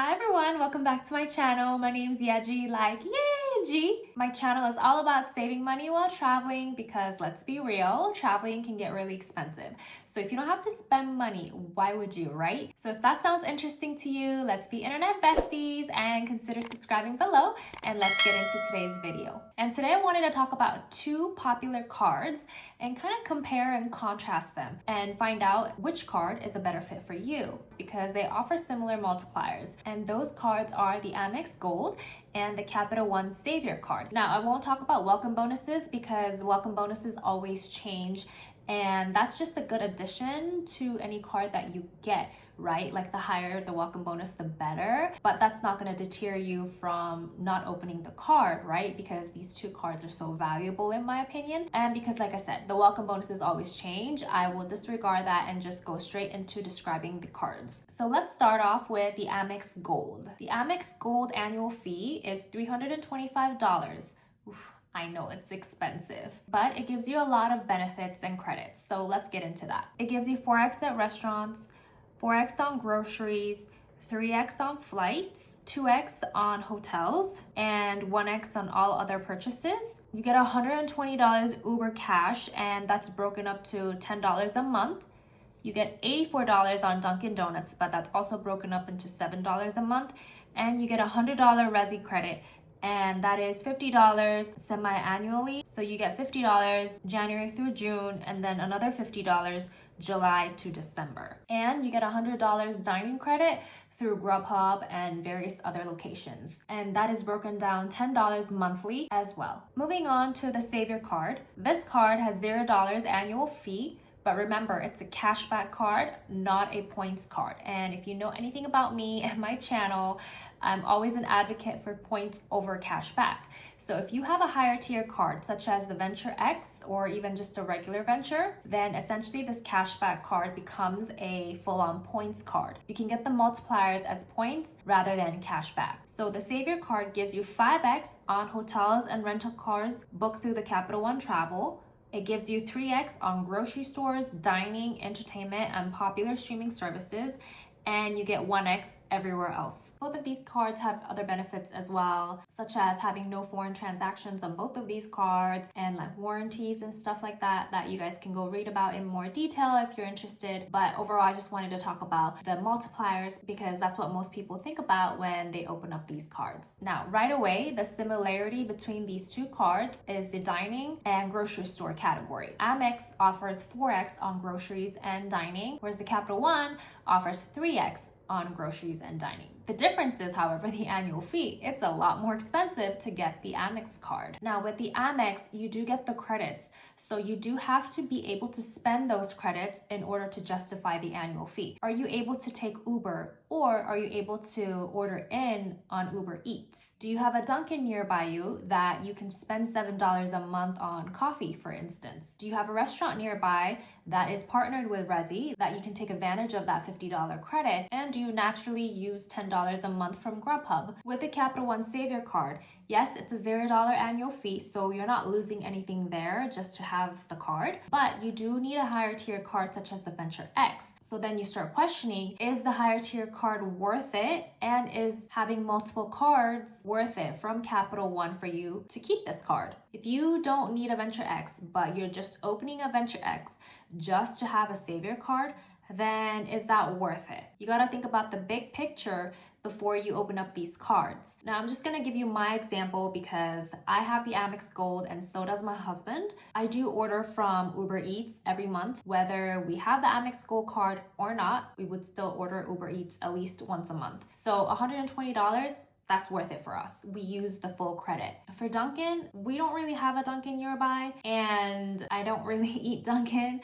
Hi everyone, welcome back to my channel. My name's Yeji, like yay G. My channel is all about saving money while traveling because let's be real, traveling can get really expensive. So if you don't have to spend money, why would you, right? So if that sounds interesting to you, let's be internet besties and consider subscribing below, and let's get into today's video. And today I wanted to talk about two popular cards and kind of compare and contrast them and find out which card is a better fit for you because they offer similar multipliers. And those cards are the Amex Gold and the Capital One Savor card. Now, I won't talk about welcome bonuses because welcome bonuses always change, and that's just a good addition to any card that you get, right? Like the higher the welcome bonus, the better. But that's not going to deter you from not opening the card, right? Because these two cards are so valuable in my opinion. And because like I said, the welcome bonuses always change, I will disregard that and just go straight into describing the cards. So let's start off with the Amex Gold. The Amex Gold annual fee is $325. Oof. I know it's expensive, but it gives you a lot of benefits and credits. So let's get into that. It gives you 4x at restaurants, 4x on groceries, 3x on flights, 2x on hotels, and 1x on all other purchases. You get $120 Uber cash, and that's broken up to $10 a month. You get $84 on Dunkin' Donuts, but that's also broken up into $7 a month. And you get $100 Resi credit, and that is $50 semi-annually. So you get $50 January through June, and then another $50 July to December. And you get $100 dining credit through Grubhub and various other locations. And that is broken down $10 monthly as well. Moving on to the Savor card. This card has $0 annual fee. But remember, it's a cashback card, not a points card. And if you know anything about me and my channel, I'm always an advocate for points over cashback. So if you have a higher tier card, such as the Venture X or even just a regular Venture, then essentially this cashback card becomes a full-on points card. You can get the multipliers as points rather than cashback. So the Savor card gives you 5x on hotels and rental cars booked through the Capital One Travel. It gives you 3x on grocery stores, dining, entertainment, and popular streaming services, and you get 1x everywhere else. Both of these cards have other benefits as well, such as having no foreign transactions on both of these cards and like warranties and stuff like that you guys can go read about in more detail if you're interested. But overall, I just wanted to talk about the multipliers because that's what most people think about when they open up these cards. Now, right away, the similarity between these two cards is the dining and grocery store category. Amex offers 4x on groceries and dining, whereas the Capital One offers 3x on groceries and dining. The difference is, however, the annual fee. It's a lot more expensive to get the Amex card. Now with the Amex, you do get the credits. So you do have to be able to spend those credits in order to justify the annual fee. Are you able to take Uber, or are you able to order in on Uber Eats? Do you have a Dunkin' nearby you that you can spend $7 a month on coffee, for instance? Do you have a restaurant nearby that is partnered with Resi that you can take advantage of that $50 credit? And do you naturally use $10 a month from Grubhub? With the Capital One Savor card, yes, it's a $0 annual fee, so you're not losing anything there just to have the card, but you do need a higher tier card such as the Venture X. So then you start questioning, is the higher tier card worth it? And is having multiple cards worth it from Capital One for you to keep this card? If you don't need a Venture X, but you're just opening a Venture X just to have a Savor card, then is that worth it? You gotta think about the big picture before you open up these cards. Now, I'm just gonna give you my example because I have the Amex Gold and so does my husband. I do order from Uber Eats every month. Whether we have the Amex Gold card or not, we would still order Uber Eats at least once a month. So $120, that's worth it for us. We use the full credit. For Dunkin', we don't really have a Dunkin' nearby, and I don't really eat Dunkin'.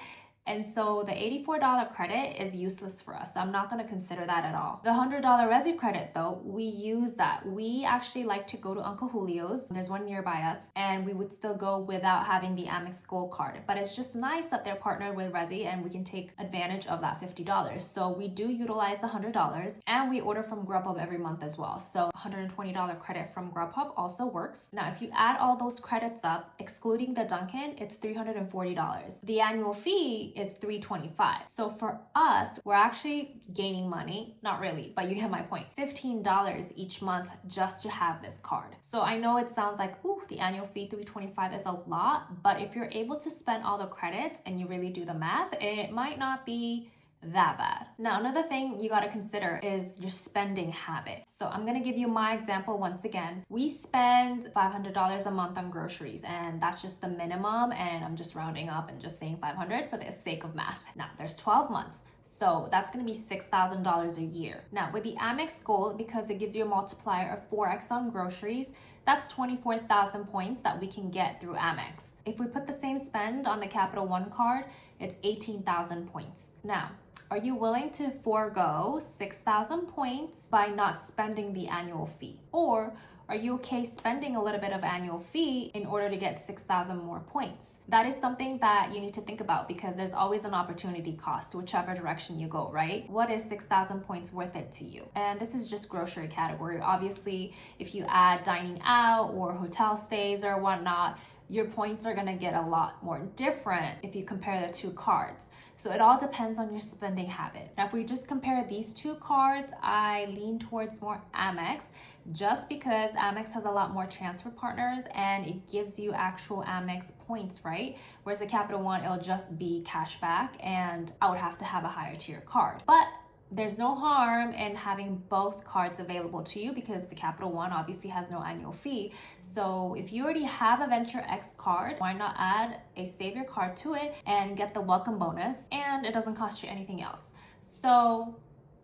And so the $84 credit is useless for us. So I'm not going to consider that at all. The $100 Resi credit though, we use that. We actually like to go to Uncle Julio's. There's one nearby us, and we would still go without having the Amex Gold card. But it's just nice that they're partnered with Resi and we can take advantage of that $50. So we do utilize the $100, and we order from Grubhub every month as well. So $120 credit from Grubhub also works. Now, if you add all those credits up, excluding the Dunkin', it's $340. The annual fee is $3.25. So for us, we're actually gaining money. Not really, but you get my point. $15 each month just to have this card. So I know it sounds like, ooh, the annual fee $3.25 is a lot, but if you're able to spend all the credits and you really do the math, it might not be that bad. Now, another thing you got to consider is your spending habit. So I'm going to give you my example once again. We spend $500 a month on groceries, and that's just the minimum, and I'm just rounding up and just saying 500 for the sake of math. Now, there's 12 months. So that's going to be $6,000 a year. Now, with the Amex Gold, because it gives you a multiplier of 4x on groceries, that's 24,000 points that we can get through Amex. If we put the same spend on the Capital One card, it's 18,000 points. Now, are you willing to forego 6,000 points by not spending the annual fee? Or are you okay spending a little bit of annual fee in order to get 6,000 more points? That is something that you need to think about because there's always an opportunity cost whichever direction you go, right? What is 6,000 points worth it to you? And this is just grocery category. Obviously, if you add dining out or hotel stays or whatnot, your points are gonna get a lot more different if you compare the two cards. So it all depends on your spending habit. Now, if we just compare these two cards, I lean towards more Amex just because Amex has a lot more transfer partners and it gives you actual Amex points, right? Whereas the Capital One, it'll just be cash back and I would have to have a higher tier card. But there's no harm in having both cards available to you because the Capital One obviously has no annual fee. So if you already have a Venture X card, why not add a Savior card to it and get the welcome bonus, and it doesn't cost you anything else. So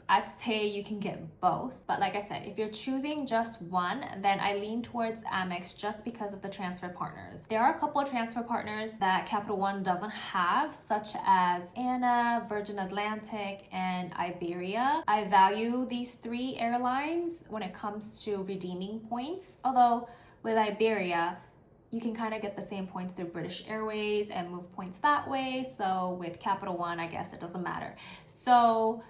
I'd say you can get both. But like I said, if you're choosing just one, then I lean towards Amex just because of the transfer partners. There are a couple of transfer partners that Capital One doesn't have, such as ANA, Virgin Atlantic, and Iberia. I value these three airlines when it comes to redeeming points. Although with Iberia, you can kind of get the same points through British Airways and move points that way. So with Capital One, I guess it doesn't matter. So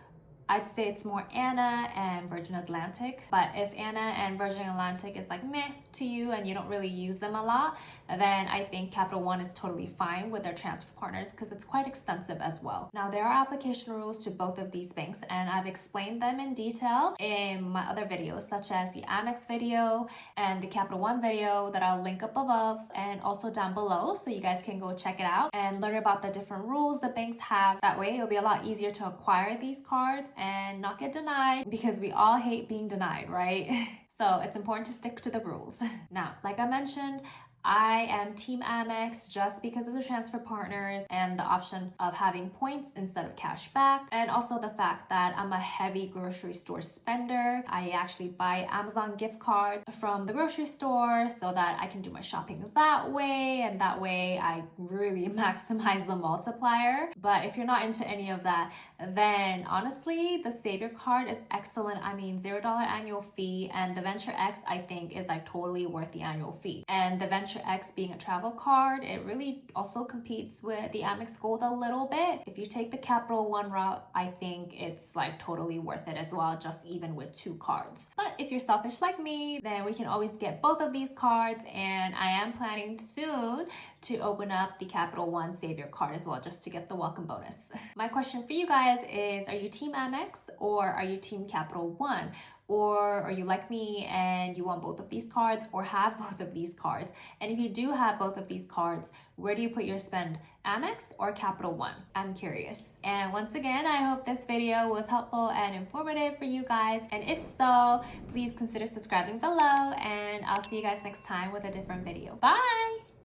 I'd say it's more ANA and Virgin Atlantic. But if ANA and Virgin Atlantic is like meh to you and you don't really use them a lot, then I think Capital One is totally fine with their transfer partners because it's quite extensive as well. Now, there are application rules to both of these banks and I've explained them in detail in my other videos, such as the Amex video and the Capital One video that I'll link up above and also down below, so you guys can go check it out and learn about the different rules the banks have. That way it'll be a lot easier to acquire these cards and not get denied, because we all hate being denied, right? So it's important to stick to the rules. Now, like I mentioned, I am Team Amex just because of the transfer partners and the option of having points instead of cash back, and also the fact that I'm a heavy grocery store spender. I actually buy Amazon gift cards from the grocery store so that I can do my shopping that way, and that way I really maximize the multiplier. But if you're not into any of that, then honestly, the Savior card is excellent. I mean, $0 annual fee, and the Venture X I think is like totally worth the annual fee. And the Venture X being a travel card, it really also competes with the Amex Gold a little bit. If you take the Capital One route, I think it's like totally worth it as well, just even with two cards. But if you're selfish like me, then we can always get both of these cards, and I am planning soon to open up the Capital One Savor card as well, just to get the welcome bonus. My question for you guys is, are you Team Amex or are you Team Capital One? Or are you like me and you want both of these cards or have both of these cards? And if you do have both of these cards, where do you put your spend? Amex or Capital One? I'm curious. And once again, I hope this video was helpful and informative for you guys. And if so, please consider subscribing below, and I'll see you guys next time with a different video. Bye!